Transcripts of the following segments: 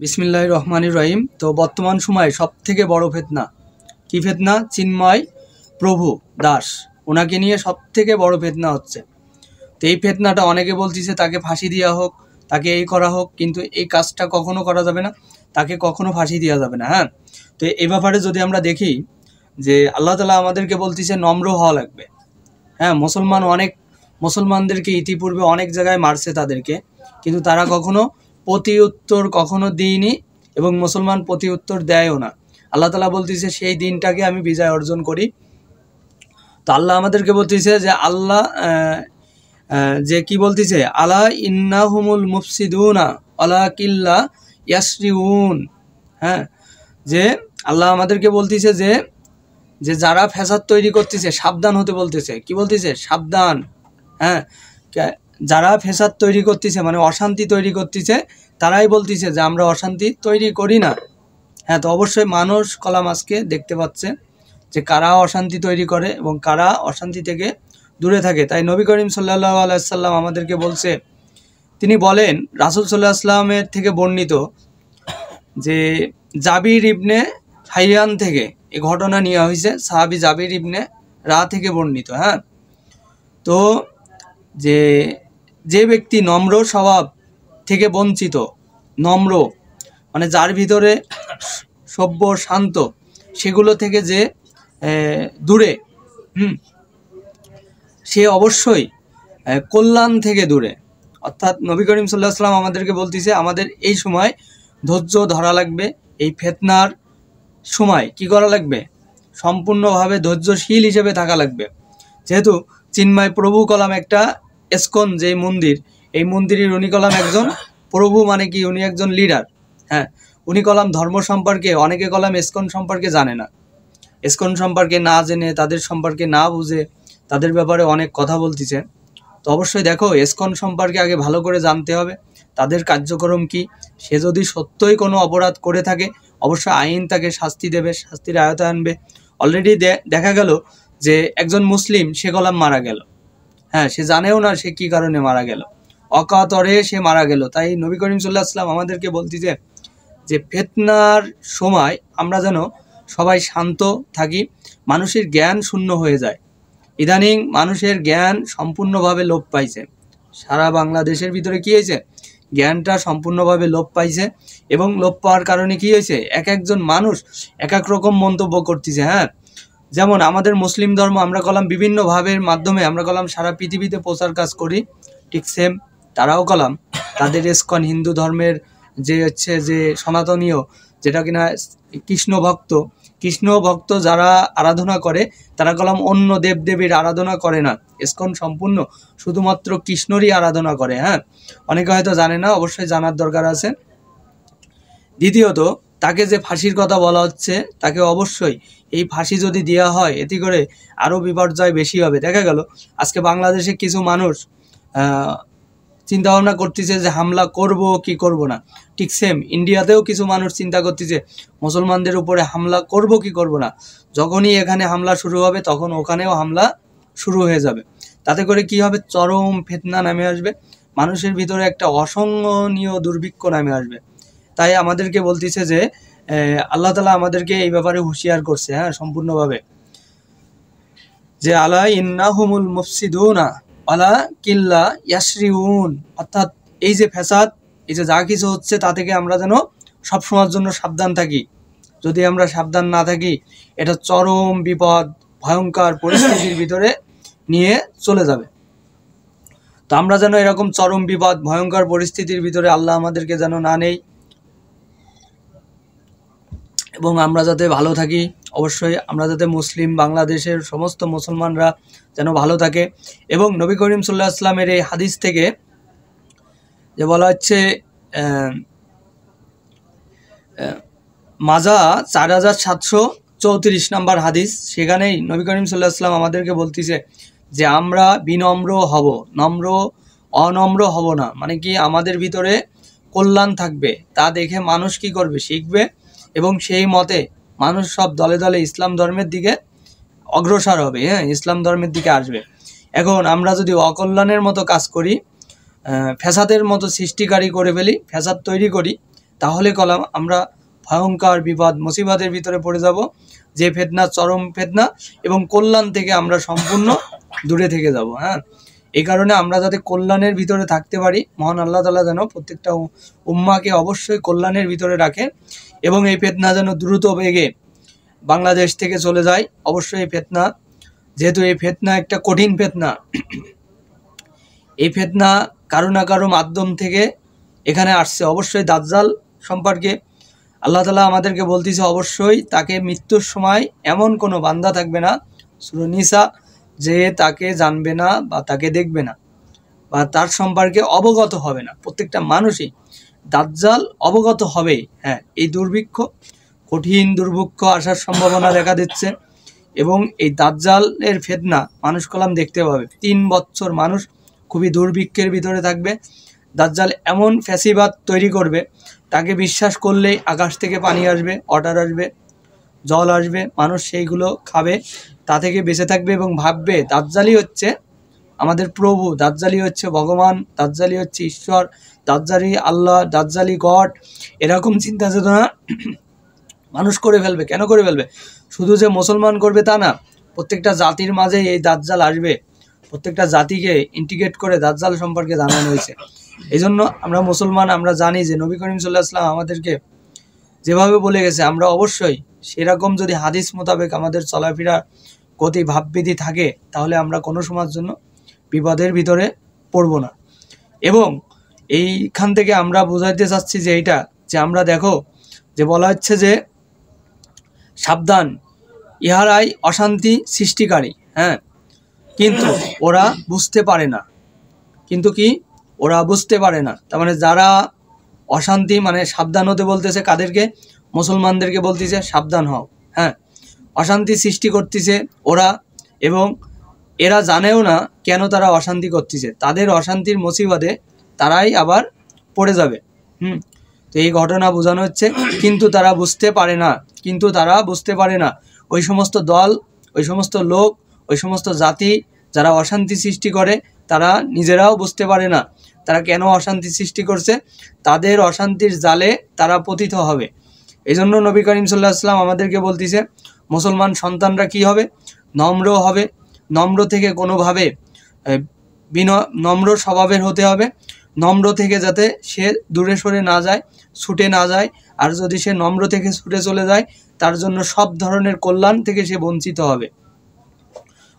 বিসমিল্লাহির রহমানির রহিম। তো বর্তমান সময়ে সবথেকে বড় ফিতনা কি ফিতনা? চিন্ময় প্রভু দাস, ওনাকে নিয়ে সবথেকে বড় ফিতনা হচ্ছে। তো এই ফিতনাটা অনেকে বলতেছে তাকে ফাঁসি দেওয়া হোক, তাকে এই করা হোক, কিন্তু এই কাজটা কখনো করা যাবে না, তাকে কখনো ফাঁসি দেওয়া যাবে না। হ্যাঁ, তো এই ব্যাপারে যদি আমরা দেখি যে আল্লাহ তাআলা আমাদেরকে বলতেছে নম্র হওয়া লাগবে। হ্যাঁ, মুসলমানদেরকে ইতিপূর্বে অনেক জায়গায় মারছে তাদেরকে, কিন্তু তারা কখনো প্রতি উত্তর কখনো দিইনি এবং মুসলমান প্রতি উত্তর দেয়ও না। আল্লাহ তাআলা বলতেছে সেই দিনটাকে আমি বিজয় অর্জন করি। তো আল্লাহ আমাদেরকে বলতেছে যে যে কি বলতেছে, আলা ইন্নাহুমুল মুফসিদুনা আলা কিল্লা ইয়াসরিউন। হ্যাঁ, যে আল্লাহ আমাদেরকে বলতেছে যে যারা ফ্যাসাদ তৈরি করতেছে সাবধান হতে বলতেছে। কি বলতেছে? সাবধান। হ্যাঁ, যারা ফ্যাসাদ তৈরি করতেছে মানে অশান্তি তৈরি করতেছে, তারাই বলতেছে যে আমরা অশান্তি তৈরি করি না। হ্যাঁ, তো অবশ্যই মানুষ কলাম আজকে দেখতে পাচ্ছে যে কারা অশান্তি তৈরি করে এবং কারা অশান্তি থেকে দূরে থাকে। তাই নবী করিম সাল্লাল্লাহু আলাইহি সাল্লাম আমাদেরকে বলছে, তিনি বলেন, রাসূল সাল্লাল্লাহু আলাইহি সাল্লামের থেকে বর্ণিত যে জাবির ইবনে হাইয়ান থেকে এই ঘটনা নেওয়া হয়েছে, সাহাবী জাবির ইবনে রা থেকে বর্ণিত। হ্যাঁ, তো যে ব্যক্তি নম্র স্বভাব থেকে বঞ্চিত, নম্র মানে যার ভিতরে সভ্য শান্ত, সেগুলো থেকে যে দূরে, সে অবশ্যই কল্যাণ থেকে দূরে। অর্থাৎ নবী করিম সাল্লাল্লাহু আলাইহি ওয়াসাল্লাম আমাদেরকে বলতেছে আমাদের এই সময় ধৈর্য ধরা লাগবে। এই ফিতনার সময় কি করা লাগবে? সম্পূর্ণভাবে ধৈর্যশীল হিসেবে থাকা লাগবে। যেহেতু চিন্ময় প্রভু কলাম একটা ইসকন যে মন্দির, এই মন্দিরের উনি কলাম একজন প্রভু, মানে কি উনি একজন লিডার। হ্যাঁ, উনি কলাম ধর্ম সম্পর্কে, অনেকে কলাম ইসকন সম্পর্কে জানে না, ইসকন সম্পর্কে না জেনে, তাদের সম্পর্কে না বুঝে তাদের ব্যাপারে অনেক কথা বলতেছে। তো অবশ্যই দেখো, ইসকন সম্পর্কে আগে ভালো করে জানতে হবে, তাদের কার্যক্রম কি। সে যদি সত্যই কোনো অপরাধ করে থাকে অবশ্যই আইন তাকে শাস্তি দেবে, শাস্তির আয়তায় আনবে। অলরেডি দেখা গেল যে একজন মুসলিম সে কলাম মারা গেল। হ্যাঁ, সে জানেও না সে কি কারণে মারা গেল, অকাতরে সে মারা গেল। তাই নবী করিম সাল্লাল্লাহু আলাইহি ওয়াসাল্লাম আমাদেরকে বলতেছে যে ফিতনার সময় আমরা যেন সবাই শান্ত থাকি, মানুষের জ্ঞান শূন্য হয়ে যায়। ইদানিং মানুষের জ্ঞান সম্পূর্ণভাবে লোপ পাইছে। সারা বাংলাদেশের ভিতরে কি হয়েছে? জ্ঞানটা সম্পূর্ণভাবে লোপ পাইছে, এবং লোপ পাওয়ার কারণে কি হয়েছে? এক একজন মানুষ এক এক রকম মন্তব্য করতেছে। হ্যাঁ, যেমন আমাদের মুসলিম ধর্ম আমরা কলাম বিভিন্ন ভাবের মাধ্যমে আমরা কলাম সারা পৃথিবীতে প্রচার কাজ করি, ঠিক সেম তারাও কলাম তাদের ইসকন হিন্দু ধর্মের যে হচ্ছে যে সনাতনীয়, যেটা কিনা কৃষ্ণ ভক্ত যারা আরাধনা করে, তারা কলাম অন্য দেবদেবীর আরাধনা করে না। ইসকন সম্পূর্ণ শুধুমাত্র কৃষ্ণরই আরাধনা করে। হ্যাঁ, অনেকে হয়তো জানে না, অবশ্যই জানার দরকার আছে। দ্বিতীয়ত, তাকে যে ফাঁসির কথা বলা হচ্ছে, তাকে অবশ্যই এই ফাঁসি যদি দেওয়া হয় এতে করে আরও বিপর্যয় বেশি হবে। দেখা গেল আজকে বাংলাদেশে কিছু মানুষ চিন্তা ভাবনা করতেছে যে হামলা করব কি করব না, ঠিক সেম ইন্ডিয়াতেও কিছু মানুষ চিন্তা করতেছে মুসলমানদের উপরে হামলা করব কি করব না। যখনই এখানে হামলা শুরু হবে তখন ওখানেও হামলা শুরু হয়ে যাবে। তাতে করে কি হবে? চরম ফিতনা নামে আসবে, মানুষের ভিতরে একটা অসহনীয় দুর্ভিক্ষ নামে আসবে। তাই আমাদেরকে বলতেছে যে আল্লাহ তাআলা আমাদেরকে এই ব্যাপারে হুঁশিয়ার করছে। হ্যাঁ, সম্পূর্ণভাবে যে আলা ইন্নাহুমুল মুফসিদুনা আলা কিল্লা ইয়াসরিউন। অর্থাৎ এই যে ফ্যাসাদ, এই যে যা কিছু হচ্ছে তা থেকে আমরা যেন সবসময়ের জন্য সাবধান থাকি। যদি আমরা সাবধান না থাকি এটা চরম বিপদ, ভয়ঙ্কর পরিস্থিতির ভিতরে নিয়ে চলে যাবে। তো আমরা যেন এরকম চরম বিপদ, ভয়ঙ্কর পরিস্থিতির ভিতরে আল্লাহ আমাদেরকে যেন না নেই, এবং আমরা যাতে ভালো থাকি। অবশ্যই আমরা যাতে মুসলিম বাংলাদেশের সমস্ত মুসলমানরা যেন ভালো থাকে। এবং নবী করিম সাল্লাল্লাহু আলাইহি ওয়াসাল্লামের এই হাদিস থেকে যে বলা হচ্ছে মাজা 4734 নম্বর হাদিস, সেখানেই নবী করিম সাল্লাল্লাহু আলাইহি ওয়াসাল্লাম আমাদেরকে বলতেছে যে আমরা বিনম্র হব, অনম্র হব না। মানে কি, আমাদের ভিতরে কল্যাণ থাকবে, তা দেখে মানুষ কি করবে? শিখবে, এবং সেই মতে মানুষ সব দলে দলে ইসলাম ধর্মের দিকে অগ্রসর হবে। হ্যাঁ, ইসলাম ধর্মের দিকে আসবে। এখন আমরা যদি অকল্যাণের মতো কাজ করি, ফ্যাসাদের মতো সৃষ্টিকারী করে ফেলি, ফ্যাসাদ তৈরি করি, তাহলে কলাম আমরা ভয়ঙ্কর বিপদ মুসিবতের ভিতরে পড়ে যাব, যে ফিতনা চরম ফিতনা, এবং কল্যাণ থেকে আমরা সম্পূর্ণ দূরে থেকে যাব। হ্যাঁ, এই কারণে আমরা যাতে কল্যাণের ভিতরে থাকতে পারি, মহান আল্লাহ তাআলা যেন প্রত্যেকটা উম্মাকে অবশ্যই কল্যাণের ভিতরে রাখে, এবং এই ফিতনা যেন দ্রুত বেগে বাংলাদেশ থেকে চলে যায়। অবশ্যই এই ফিতনা, যেহেতু এই ফিতনা একটা কঠিন ফিতনা, এই ফিতনা কারো না কারো মাধ্যম থেকে এখানে আসছে। অবশ্যই দাজ্জাল সম্পর্কে আল্লাহ তাআলা আমাদেরকে বলতেছে, অবশ্যই তাকে মৃত্যুর সময় এমন কোনো বান্দা থাকবে না, সূরা নিসা, যে তাকে জানবে না বা তাকে দেখবে না বা তার সম্পর্কে অবগত হবে না। প্রত্যেকটা মানুষই দাজ্জাল অবগত হবে। হ্যাঁ, এই দুর্ভিক্ষ, কঠিন দুর্ভিক্ষ আসার সম্ভাবনা দেখা দিচ্ছে, এবং এই দাজ্জালের ফিতনা মানুষ কলাম দেখতে পাবে। 3 বছর মানুষ খুবই দুর্ভিক্ষের ভিতরে থাকবে। দাজ্জাল এমন ফ্যাসিবাদ তৈরি করবে, তাকে বিশ্বাস করলেই আকাশ থেকে পানি আসবে, ওয়াটার আসবে, জল আসবে, মানুষ সেইগুলো খাবে, তা থেকে বেঁচে থাকবে এবং ভাববে দাজ্জালই হচ্ছে আমাদের প্রভু, দাজ্জালই হচ্ছে ভগবান, দাজ্জালই হচ্ছে ঈশ্বর, দাজ্জালই আল্লাহ, দাজ্জালই গড। এরকম চিন্তা চেতনা মানুষ করে ফেলবে। কেন করে ফেলবে? শুধু যে মুসলমান করবে তা না, প্রত্যেকটা জাতির মাঝে এই দাজ্জাল আসবে। প্রত্যেকটা জাতিকে ইন্টিগ্রেট করে দাজ্জাল সম্পর্কে জানানো হয়েছে। এই জন্য আমরা মুসলমান, আমরা জানি যে নবী করিম সাল্লাল্লাহু আলাইহি ওয়াসাল্লাম আমাদেরকে যেভাবে বলে গেছে, আমরা অবশ্যই সেরকম যদি হাদিস মোতাবেক আমাদের চলাফেরা গতি ভাববিধি থাকে, তাহলে আমরা কোনো সময়ের জন্য বিপদের ভিতরে পড়ব না। এবং এইখান থেকে আমরা বোঝাইতে চাচ্ছি যে এইটা, যে আমরা দেখো যে বলা হচ্ছে যে সাবধান, ইহারাই অশান্তি সৃষ্টিকারী। হ্যাঁ, কিন্তু ওরা বুঝতে পারে না। কিন্তু কি, ওরা বুঝতে পারে না। তার মানে যারা অশান্তি, মানে সাবধান হতে বলতেছে কাদেরকে? মুসলমানদেরকে বলতেছে সাবধান হও। হ্যাঁ, অশান্তি সৃষ্টি করতেছে ওরা, এবং এরা জানেও না কেন তারা অশান্তি করতেছে। তাদের অশান্তির মুসিবতে তারাই আবার পড়ে যাবে। তো এই ঘটনা বোঝানো হচ্ছে, কিন্তু তারা বুঝতে পারে না, কিন্তু তারা বুঝতে পারে না। ওই সমস্ত দল, ওই সমস্ত লোক, ওই সমস্ত জাতি যারা অশান্তি সৃষ্টি করে, তারা নিজেরাও বুঝতে পারে না তারা কেন অশান্তি সৃষ্টি করছে। তাদের অশান্তির জালে তারা পতিত হবে। এই জন্য নবী করিম সাল্লাল্লাহু আলাইহি ওয়াসাল্লাম আমাদেরকে বলতেছে, মুসলমান সন্তানরা কি হবে? নম্র হবে। নম্র থেকে কোনোভাবে নম্র স্বভাবের হতে হবে। নম্র থেকে যাতে সে দূরে সরে না যায়, ছুটে না যায়। আর যদি সে নম্র থেকে ছুটে চলে যায়, তার জন্য সব ধরনের কল্যাণ থেকে সে বঞ্চিত হবে।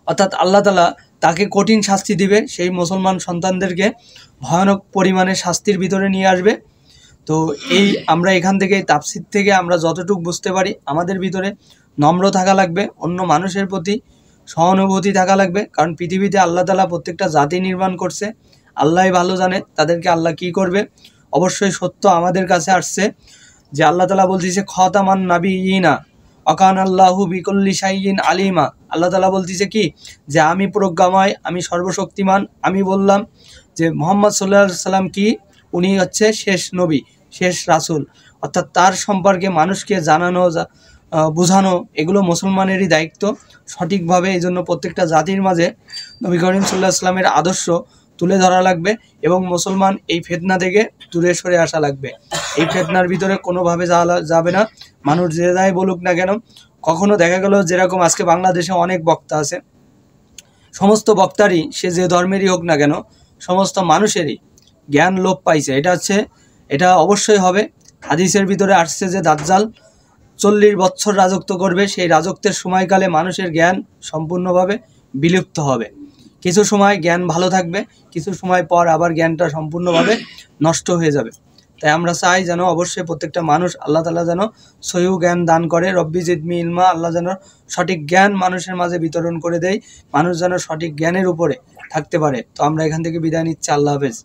অর্থাৎ আল্লাহ তাআলা তাকে কঠিন শাস্তি দিবে, সেই মুসলমান সন্তানদেরকে ভয়ানক পরিমাণে শাস্তির ভিতরে নিয়ে আসবে। তো এই আমরা এখান থেকে, তাফসীর থেকে আমরা যতটুকু বুঝতে পারি, আমাদের ভিতরে নম্র থাকা লাগবে, অন্য মানুষের প্রতি সহানুভূতি থাকা লাগবে। কারণ পৃথিবীতে আল্লাহ তাআলা প্রত্যেকটা জাতি নির্মাণ করছে, আল্লাহই ভালো জানে তাদেরকে আল্লাহ কি করবে। অবশ্যই সত্য আমাদের কাছে আসছে যে আল্লাহ তাআলা বলতেছে, খাতামান নাবিয়িনা ওয়াকান আল্লাহু বিকুল্লি শাইইন আলিমা। আল্লাহ তাআলা বলতেছে কি, যে আমি প্রজ্ঞাময়, আমি সর্বশক্তিমান। আমি বললাম যে মুহাম্মদ সাল্লাল্লাহু আলাইহি সাল্লাম কি, উনি হচ্ছে শেষ নবী, শেষ রাসূল। অর্থাৎ তার সম্পর্কে মানুষকে জানানো, বোঝানো, এগুলো মুসলমানেরই দায়িত্ব সঠিকভাবে। এই জন্য প্রত্যেকটা জাতির মাঝে নবী করিম সাল্লাল্লাহু আলাইহি সাল্লামের আদর্শ তুলে ধরা লাগবে, এবং মুসলমান এই ফিতনা থেকে দূরে সরে আসা লাগবে। এই ফিতনার ভিতরে কোনোভাবে যাবে না, মানুষ যে যাই বলুক না কেন। কখনো দেখা গেল, যেরকম আজকে বাংলাদেশে অনেক বক্তা আছে, সমস্ত বক্তারই, সে যে ধর্মেরই হোক না কেন, সমস্ত মানুষেরই জ্ঞান লোপ পাইছে। এটা অবশ্যই হবে। হাদিসের ভিতরে আসছে যে দাজ্জাল 40 বছর রাজত্ব করবে। সেই রাজত্বের সময়কালে মানুষের জ্ঞান সম্পূর্ণভাবে বিলুপ্ত হবে। কিছু সময় জ্ঞান ভালো থাকবে, কিছু সময় পর আবার জ্ঞানটা সম্পূর্ণভাবে নষ্ট হয়ে যাবে। তাই আমরা চাই যেন অবশ্যই প্রত্যেকটা মানুষ, আল্লাহ তাআলা যেন সহিহ জ্ঞান দান করে। রব্বি জিদনি ইলমা, আল্লাহ যেন সঠিক জ্ঞান মানুষের মাঝে বিতরণ করে দেয়, মানুষ যেন সঠিক জ্ঞানের উপরে থাকতে পারে। তো আমরা এখান থেকে বিদায় নিচ্ছি। আল্লাহ হাফেজ।